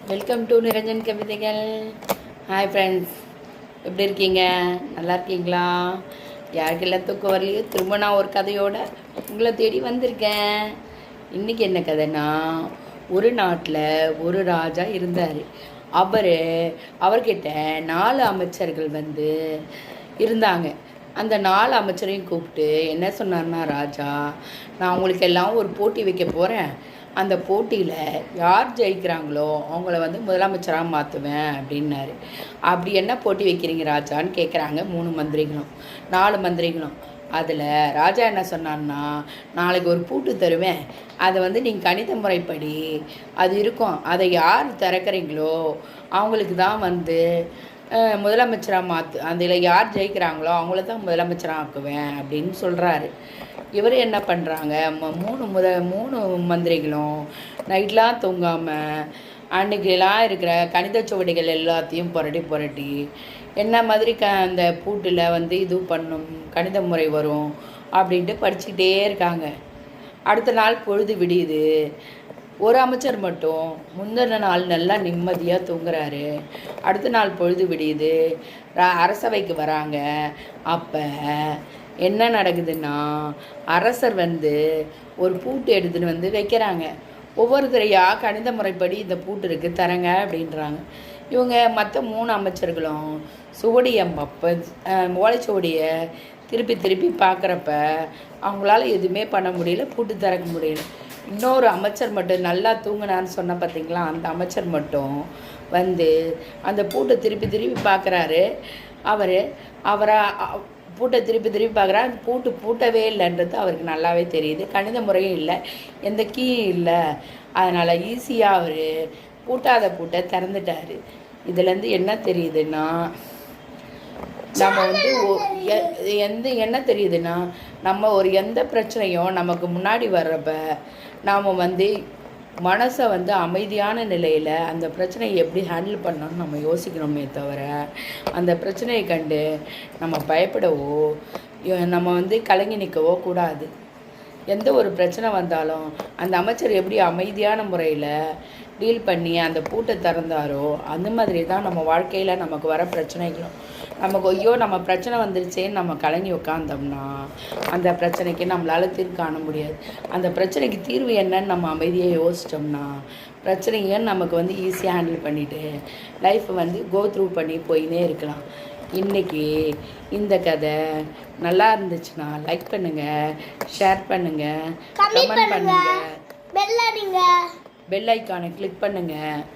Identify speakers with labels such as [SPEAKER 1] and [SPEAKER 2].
[SPEAKER 1] Welcome to Niranjan கவிதைகள். Hi friends, எப்படி இருக்கீங்க? நல்லா இருக்கீங்களா? யாருக்கெல்லாம் தூக்கம் வரலையோ திரும்ப நான் ஒரு கதையோடு உங்களை தேடி வந்திருக்கேன். இன்றைக்கி என்ன கதைன்னா, ஒரு நாட்டில் ஒரு ராஜா இருந்தார். அவர்கிட்ட 4 அமைச்சர்கள் இருந்தாங்க. அந்த 4 அமைச்சரையும் கூப்பிட்டு என்ன சொன்னார்னா, ராஜா, நான் உங்களுக்கு எல்லாம் ஒரு போட்டி வைக்க போகிறேன். அந்த போட்டியில் யார் ஜெயிக்கிறாங்களோ அவங்கள முதலமைச்சராக மாற்றுவேன் அப்படின்னாரு. அப்படி என்ன போட்டி வைக்கிறீங்க ராஜான்னு கேட்குறாங்க 3 மந்திரிகளும் 4 மந்திரிகளும். அதில் ராஜா என்ன சொன்னான்னா, நாளைக்கு ஒரு பூட்டு தருவேன், அதை நீங்கள் கணித முறைப்படி அது இருக்கும், அதை யார் திறக்கிறீங்களோ அவங்களுக்கு தான் முதலமைச்சராக அதில் யார் ஜெயிக்கிறாங்களோ அவங்கள தான் முதலமைச்சராக ஆக்குவேன் அப்படின்னு சொல்கிறாரு. இவர் என்ன பண்ணுறாங்க, 3 மந்திரிகளும் நைட்லாம் தூங்காமல் அன்றைக்கெல்லாம் இருக்கிற கணித சுவடிகள் எல்லாத்தையும் புரட்டி என்ன மாதிரி அந்த பூட்டில் இது பண்ணும், கணித முறை வரும் அப்படின்ட்டு படிச்சுக்கிட்டே இருக்காங்க. அடுத்த நாள் பொழுது விடியுது. ஒரு அமைச்சர் மட்டும் முந்தின நாள் நல்லா நிம்மதியாக தூங்குறாரு. அடுத்த நாள் பொழுது விடியுது, அரசவைக்கு வராங்க. அப்போ என்ன நடக்குதுன்னா, அரசர் ஒரு பூட்டு எடுத்துன்னு வைக்கிறாங்க. ஒவ்வொருத்தரையாக கணித முறைப்படி இந்த பூட்டு இருக்குது தரங்க அப்படின்றாங்க. இவங்க மற்ற 3 அமைச்சர்களும் ஓலைச்சுவடியை திருப்பி பார்க்குறப்ப அவங்களால எதுவுமே பண்ண முடியல, பூட்டு திறக்க முடியல. இன்னொரு அமைச்சர் மட்டும் நல்லா தூங்கினான்னு சொன்ன பார்த்தீங்களா, அந்த அமைச்சர் மட்டும் அந்த பூட்டை திருப்பி பார்க்குறாரு. அவரை பூட்டை திருப்பி பார்க்குறா. அந்த பூட்டவே இல்லைன்றது அவருக்கு நல்லாவே தெரியுது. கணித முறையும் இல்லை, எந்த கீயும் இல்லை. அதனால் ஈஸியாக அவர் பூட்டாத பூட்டை திறந்துட்டார். இதுலேருந்து என்ன தெரியுதுன்னா, நம்ம என்ன தெரியுதுன்னா, நம்ம எந்த பிரச்சனையும் நமக்கு முன்னாடி வர்றப்ப நாம் மனசை அமைதியான நிலையில் அந்த பிரச்சனையை எப்படி ஹேண்டில் பண்ணணும்னு நம்ம யோசிக்கணுமே தவிர, அந்த பிரச்சனையை கண்டு நம்ம பயப்படவோ நம்ம கலங்கி நிற்கவோ கூடாது. எந்த ஒரு பிரச்சனை வந்தாலும் அந்த அமைச்சர் எப்படி அமைதியான முறையில் டீல் பண்ணி அந்த பூட்டை திறந்தாரோ அந்த மாதிரி தான் நம்ம வாழ்க்கையில் நமக்கு வர பிரச்சனைகளும். நம்ம பிரச்சனை வந்துருச்சேன்னு நம்ம கலங்கி உட்காந்தோம்னா அந்த பிரச்சனைக்கு நம்மளால் தீர்வு காண முடியாது. அந்த பிரச்சனைக்கு தீர்வு என்னன்னு நம்ம அமைதியாக யோசித்தோம்னா பிரச்சனையை நமக்கு ஈஸியாக ஹேண்டில் பண்ணிவிட்டு லைஃப்பை கோ த்ரூ பண்ணி போயினே இருக்கலாம். இன்றைக்கி இந்த கதை நல்லா இருந்துச்சுன்னா லைக் பண்ணுங்கள், ஷேர் பண்ணுங்கள், கமெண்ட் பண்ணுங்கள், பெல் ஐக்கானை கிளிக் பண்ணுங்கள்.